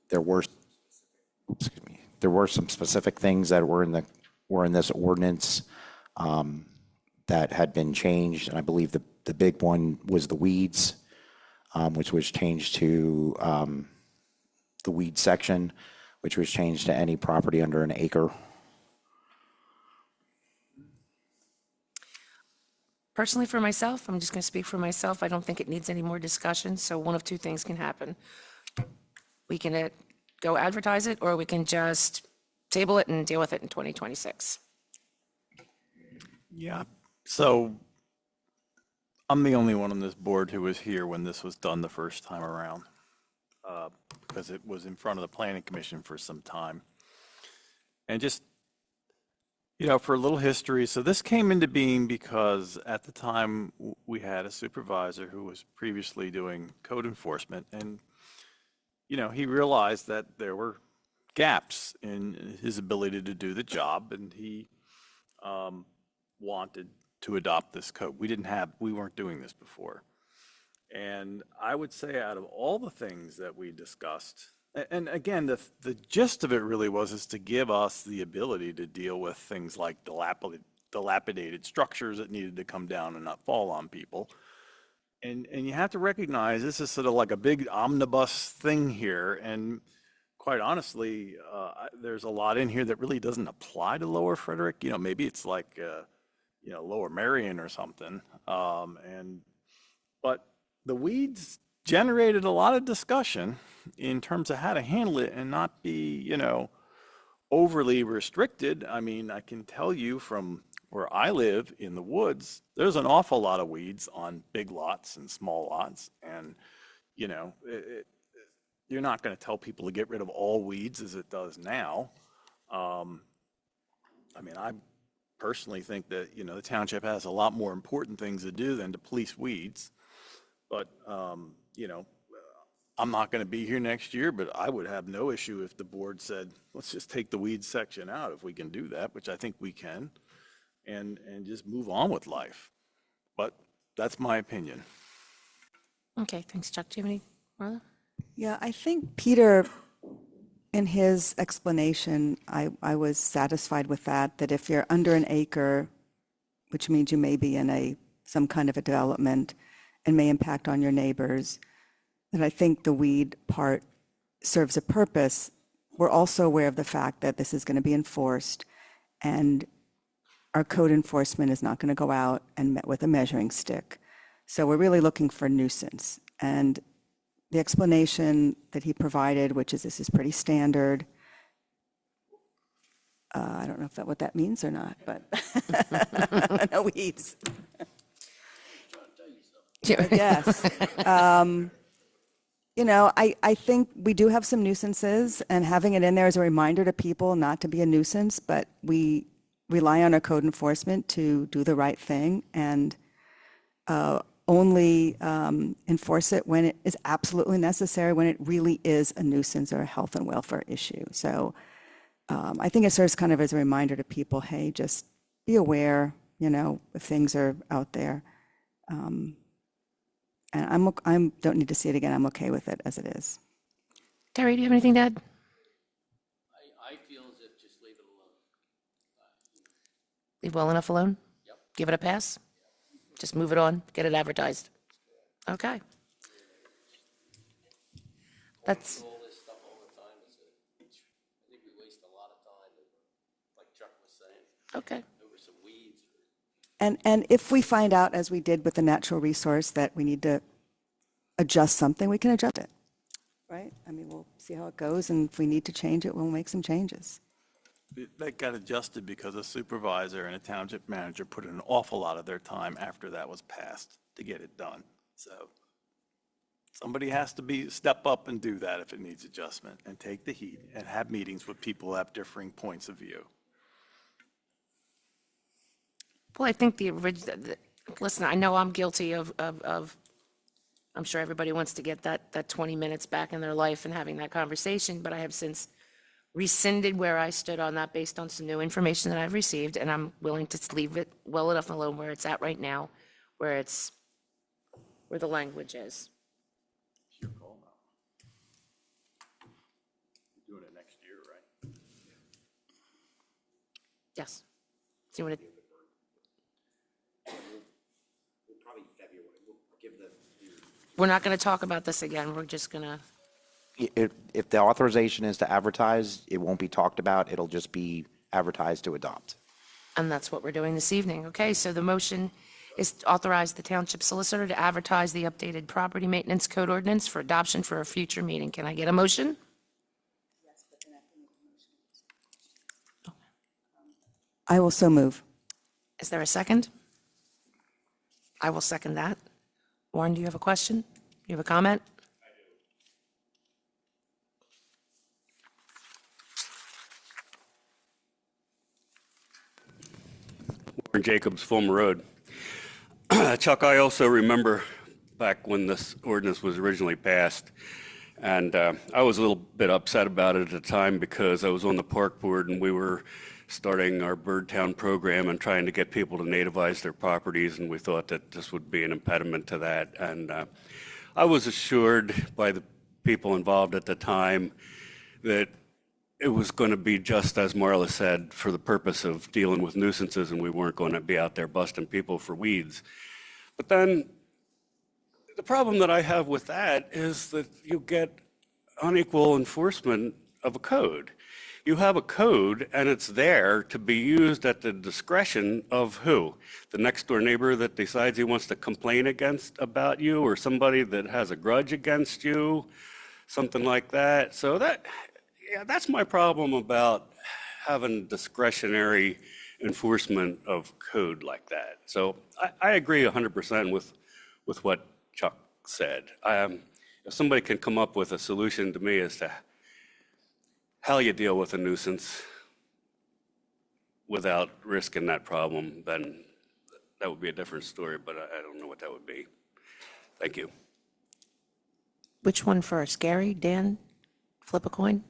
There were some specific things that were in this ordinance that had been changed, and I believe the big one was the weeds, which was changed to the weed section, which was changed to any property under an acre. Personally, for myself, I'm just going to speak for myself, I don't think it needs any more discussion, so one of 2 things can happen. We can go advertise it, or we can just table it and deal with it in 2026. Yeah, so I'm the only one on this board who was here when this was done the first time around, because it was in front of the planning commission for some time. And just, for a little history, so this came into being because at the time we had a supervisor who was previously doing code enforcement, and, he realized that there were gaps in his ability to do the job, and he wanted to adopt this code. We weren't doing this before. And I would say out of all the things that we discussed, and again, the gist of it really is to give us the ability to deal with things like dilapidated structures that needed to come down and not fall on people. And you have to recognize this is sort of like a big omnibus thing here. And quite honestly, there's a lot in here that really doesn't apply to Lower Frederick. Maybe it's like, Lower Marion or something. But the weeds generated a lot of discussion in terms of how to handle it and not be, overly restricted. I mean, I can tell you from where I live in the woods, there's an awful lot of weeds on big lots and small lots. And, you're not going to tell people to get rid of all weeds as it does now. I personally think that, the township has a lot more important things to do than to police weeds. But, I'm not going to be here next year, but I would have no issue if the board said, let's just take the weeds section out if we can do that, which I think we can, and just move on with life. But that's my opinion. Okay, thanks, Chuck. Do you have any, Marla? Yeah, I think Peter, in his explanation, I was satisfied with that if you're under an acre, which means you may be in some kind of a development and may impact on your neighbors, then I think the weed part serves a purpose. We're also aware of the fact that this is going to be enforced, and our code enforcement is not going to go out and met with a measuring stick. So we're really looking for nuisance. And the explanation that he provided, which is this is pretty standard, I don't know what that means or not, but no weeds. Yes. I think we do have some nuisances, and having it in there is a reminder to people not to be a nuisance, but we rely on our code enforcement to do the right thing and only enforce it when it is absolutely necessary, when it really is a nuisance or a health and welfare issue. So I think it serves kind of as a reminder to people, hey, just be aware, if things are out there. And I don't need to see it again. I'm okay with it as it is. Terry, do you have anything to add? I feel as if just leave it alone. Leave well enough alone? Yep. Give it a pass? Just move it on, get it advertised. Okay. That's, All this stuff all the time is I think we waste a lot of time, like Chuck was saying, okay. over some weeds. And if we find out, as we did with the natural resource, that we need to adjust something, we can adjust it, right? I mean, we'll see how it goes, and if we need to change it, we'll make some changes. That got adjusted because a supervisor and a township manager put in an awful lot of their time after that was passed to get it done. So somebody has to step up and do that if it needs adjustment, and take the heat and have meetings with people who have differing points of view. Well, I think the original, listen, I know I'm guilty of, I'm sure everybody wants to get that 20 minutes back in their life and having that conversation, but I have since rescinded where I stood on that based on some new information that I've received, and I'm willing to leave it well enough alone where it's at right now, where the language is. Your call now. You're doing it next year, right? Yes. Do you want to? We're not going to talk about this again. We're just going to. If the authorization is to advertise, it won't be talked about. It'll just be advertised to adopt. And that's what we're doing this evening. Okay, so the motion is to authorize the township solicitor to advertise the updated property maintenance code ordinance for adoption for a future meeting. Can I get a motion? I will so move. Is there a second? I will second that. Warren, do you have a question? You have a comment? Warren Jacobs, Fulmer Road. Chuck, I also remember back when this ordinance was originally passed, and I was a little bit upset about it at the time because I was on the park board and we were starting our Bird Town program and trying to get people to nativize their properties, and we thought that this would be an impediment to that. And I was assured by the people involved at the time that it was going to be just as Marla said, for the purpose of dealing with nuisances, and we weren't going to be out there busting people for weeds. But then the problem that I have with that is that you get unequal enforcement of a code. You have a code, and it's there to be used at the discretion of who? The next door neighbor that decides he wants to complain about you, or somebody that has a grudge against you, something like that. So that's my problem about having discretionary enforcement of code like that. So I agree 100% with what Chuck said. If somebody can come up with a solution to me as to how you deal with a nuisance without risking that problem, then that would be a different story, but I don't know what that would be. Thank you. Which one first? Gary, Dan? Flip a coin?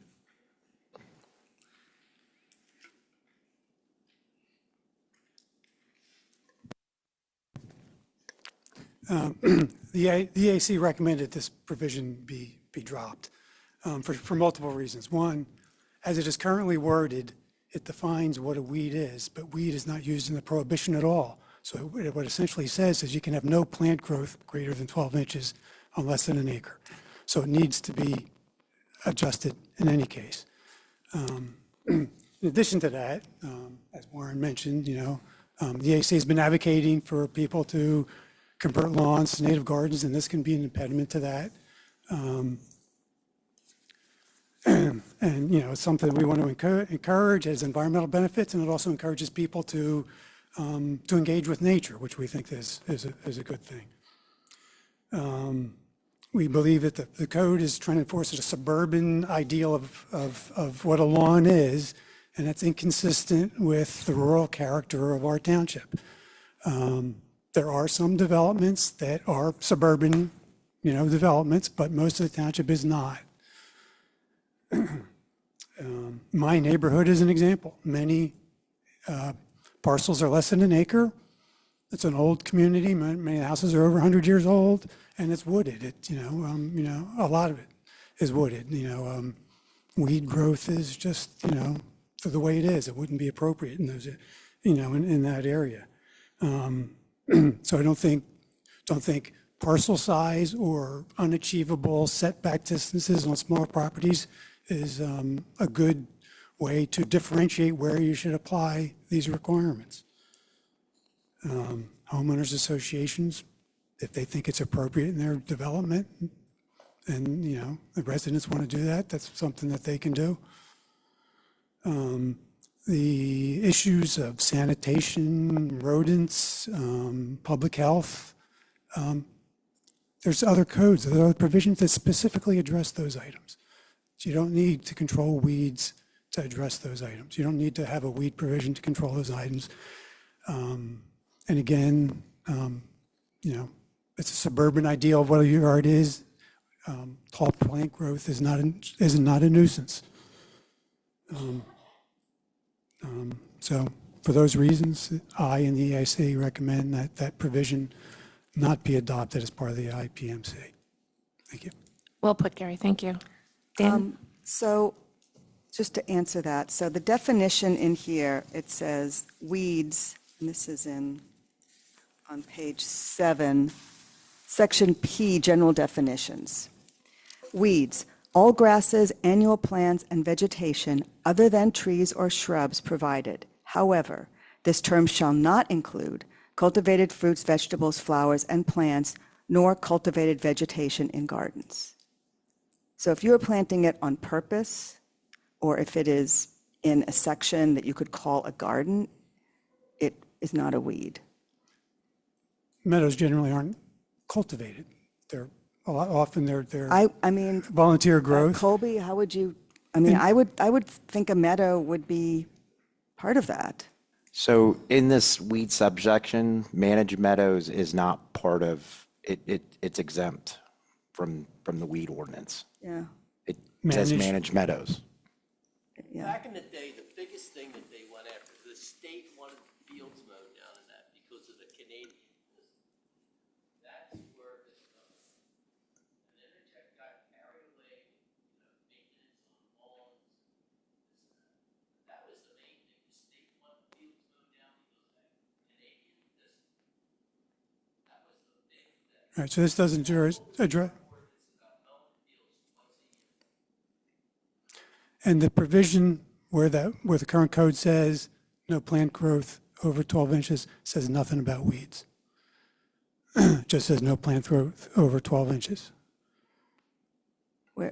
The EAC recommended this provision be dropped for multiple reasons. One, as it is currently worded, it defines what a weed is, but weed is not used in the prohibition at all. So what it essentially says is you can have no plant growth greater than 12 inches on less than an acre. So it needs to be adjusted in any case. In addition to that, as Warren mentioned, the EAC has been advocating for people to convert lawns to native gardens, and this can be an impediment to that. And it's something we want to encourage as environmental benefits, and it also encourages people to engage with nature, which we think is a good thing. We believe that the code is trying to enforce a suburban ideal of what a lawn is, and that's inconsistent with the rural character of our township. There are some developments that are suburban, developments, but most of the township is not. My neighborhood is an example. Many parcels are less than an acre. It's an old community. Many houses are over 100 years old, and it's wooded. A lot of it is wooded. Weed growth is just, the way it is. It wouldn't be appropriate in those, in that area. So I don't think parcel size or unachievable setback distances on small properties is a good way to differentiate where you should apply these requirements. Homeowners associations, if they think it's appropriate in their development, and the residents want to do that, that's something that they can do. The issues of sanitation, rodents, public health, there's other codes, there are other provisions that specifically address those items. So you don't need to control weeds to address those items. You don't need to have a weed provision to control those items. And again, it's a suburban ideal of what a yard is. Tall plant growth is not a nuisance. So for those reasons, I and the EIC recommend that provision not be adopted as part of the IPMC. Thank you. Well put, Gary. Thank you. Dan? So just to answer that, so the definition in here, it says weeds, and this is on page 7, section P, general definitions. Weeds, all grasses, annual plants, and vegetation other than trees or shrubs provided. However, this term shall not include cultivated fruits, vegetables, flowers, and plants, nor cultivated vegetation in gardens. So if you're planting it on purpose, or if it is in a section that you could call a garden, it is not a weed. Meadows generally aren't cultivated. Often they're I mean, volunteer growth. Colby, how would you, I would think a meadow would be part of that. So in this weed subsection, managed meadows is not part of it. It's exempt from the weed ordinance. Yeah. It says managed meadows. Yeah. Back in the day, the biggest thing that they went after, the state wanted fields mowed down in that because of the Canadian. That's where this comes from. And then it got carried away, maintenance on lawns. That was the main thing. The state wanted fields mowed down because of that Canadian. That was the big thing. All right, so this doesn't address. And the provision where the current code says no plant growth over 12 inches says nothing about weeds. Just says no plant growth over 12 inches.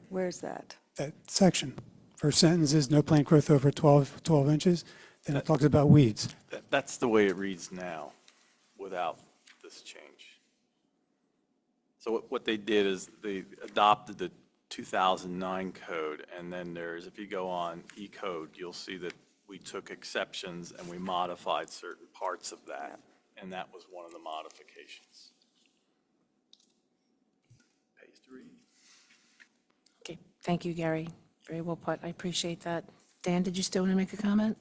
Where's that? That section. First sentence is no plant growth over 12 inches. Then it talks about weeds. That's the way it reads now, without this change. So what they did is they adopted the 2009 code, and then there's, if you go on E-code, you'll see that we took exceptions and we modified certain parts of that, and that was one of the modifications. Page 3. Thank you, Gary. Very well put. I appreciate that. Dan, did you still want to make a comment?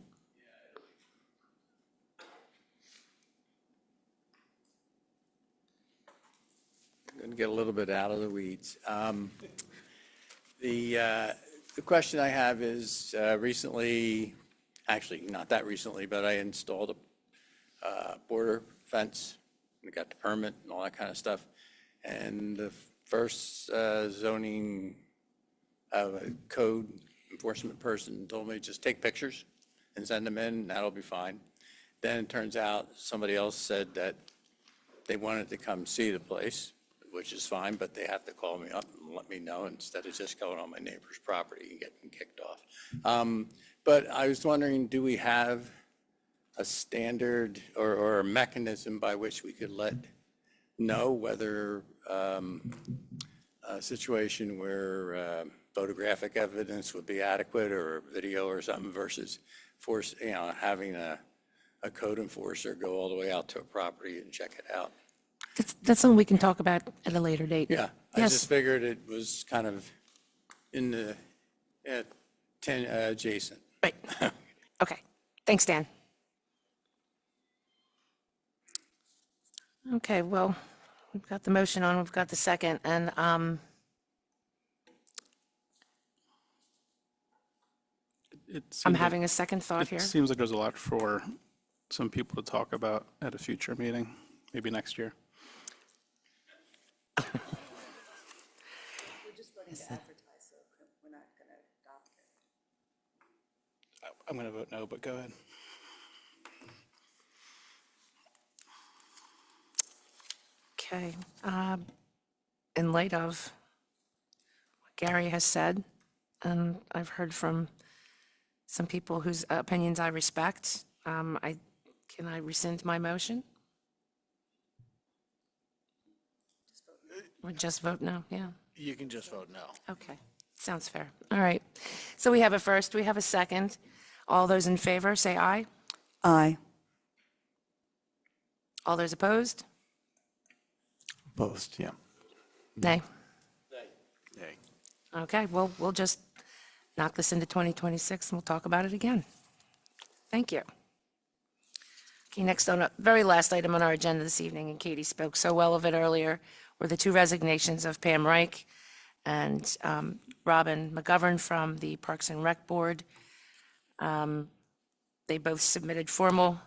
Going to get a little bit out of the weeds. The question I have is, recently, actually, not that recently, but I installed a border fence, and got the permit and all that kind of stuff. And the first zoning code enforcement person told me, just take pictures and send them in, and that'll be fine. Then it turns out somebody else said that they wanted to come see the place, which is fine, but they have to call me up and let me know instead of just going on my neighbor's property and getting kicked off. But I was wondering, do we have a standard or a mechanism by which we could let know whether a situation where photographic evidence would be adequate, or video or something, versus having a code enforcer go all the way out to a property and check it out? That's something we can talk about at a later date. Yeah, I Yes. just figured it was kind of in the adjacent. Right. Okay. Thanks, Dan. Okay, well, we've got the motion on, we've got the second, and It I'm seems like- having a second thought It here. seems like there's a lot for some people to talk about at a future meeting, maybe next year. I'm going to vote no, but go ahead. Okay. In light of what Gary has said, and I've heard from some people whose opinions I respect, can I rescind my motion? Or just vote no? Yeah. You can just vote no. Okay. Sounds fair. All right. So we have a first, we have a second. All those in favor, say aye. Aye. All those opposed? Opposed, yeah. Nay. Nay. Okay, well, we'll just knock this into 2026 and we'll talk about it again. Thank you. Okay, next on, very last item on our agenda this evening, and Katie spoke so well of it earlier, were the two resignations of Pam Reich and Robin McGovern from the Parks and Rec Board. They both submitted formal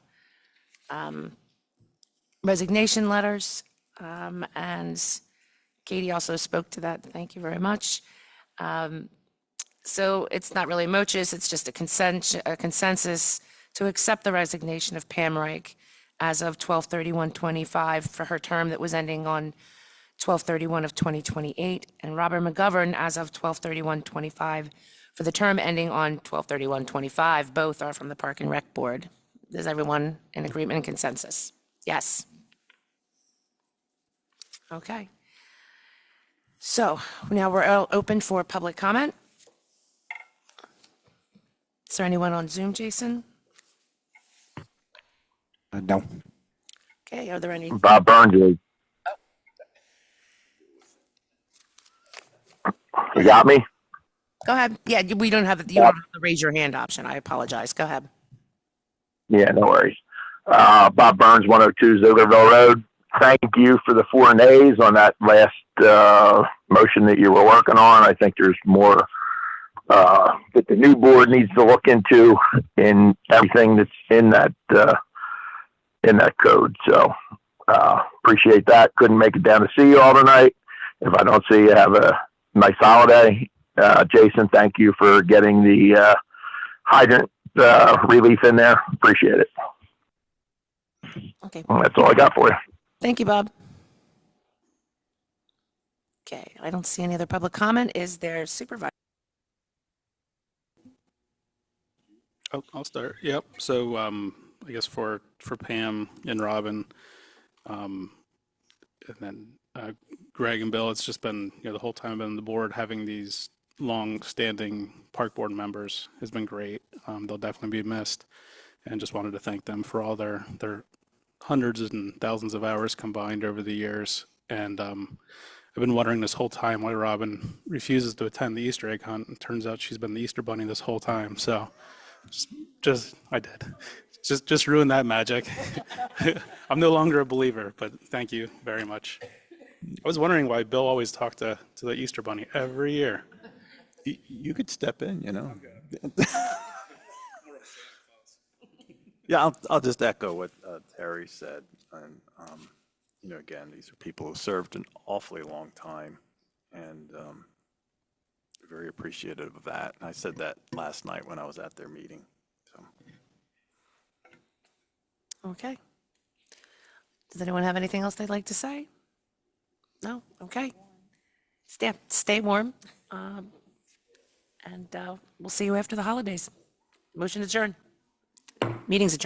resignation letters, and Katie also spoke to that. Thank you very much. So it's not really moches, it's just a consensus to accept the resignation of Pam Reich as of 12/31/25 for her term that was ending on 12/31 of 2028, and Robert McGovern as of 12/31/25 for the term ending on 12/31/25. Both are from the Park and Rec Board. Is everyone in agreement and consensus? Yes. Okay. So now we're all open for public comment. Is there anyone on Zoom, Jason? No. Okay, are there any? Bob Burns is. You got me? Go ahead. Yeah, we don't have, you don't have the raise your hand option. I apologize. Go ahead. Yeah, no worries. Bob Burns, 102 Zugerville Road. Thank you for the 4 nays on that last motion that you were working on. I think there's more that the new board needs to look into in everything that's in that code. So appreciate that. Couldn't make it down to see you all tonight. If I don't see you, have a nice holiday. Jason, thank you for getting the hydrant relief in there. Appreciate it. Okay. Well, that's all I got for you. Thank you, Bob. Okay, I don't see any other public comment. Is there supervisor? I'll start. Yep. So I guess for Pam and Robin, and then Greg and Bill, it's just been, the whole time I've been on the board, having these long-standing park board members has been great. They'll definitely be missed, and just wanted to thank them for all their hundreds and thousands of hours combined over the years. And I've been wondering this whole time why Robin refuses to attend the Easter egg hunt. And turns out she's been the Easter bunny this whole time. So I did. Just ruined that magic. I'm no longer a believer, but thank you very much. I was wondering why Bill always talked to the Easter bunny every year. You could step in, you know. Yeah, I'll just echo what Terry said. And, you know, again, these are people who served an awfully long time, and very appreciative of that. And I said that last night when I was at their meeting. So. Okay. Does anyone have anything else they'd like to say? No? Okay. Stay warm. And we'll see you after the holidays. Motion adjourned. Meeting's adjourned.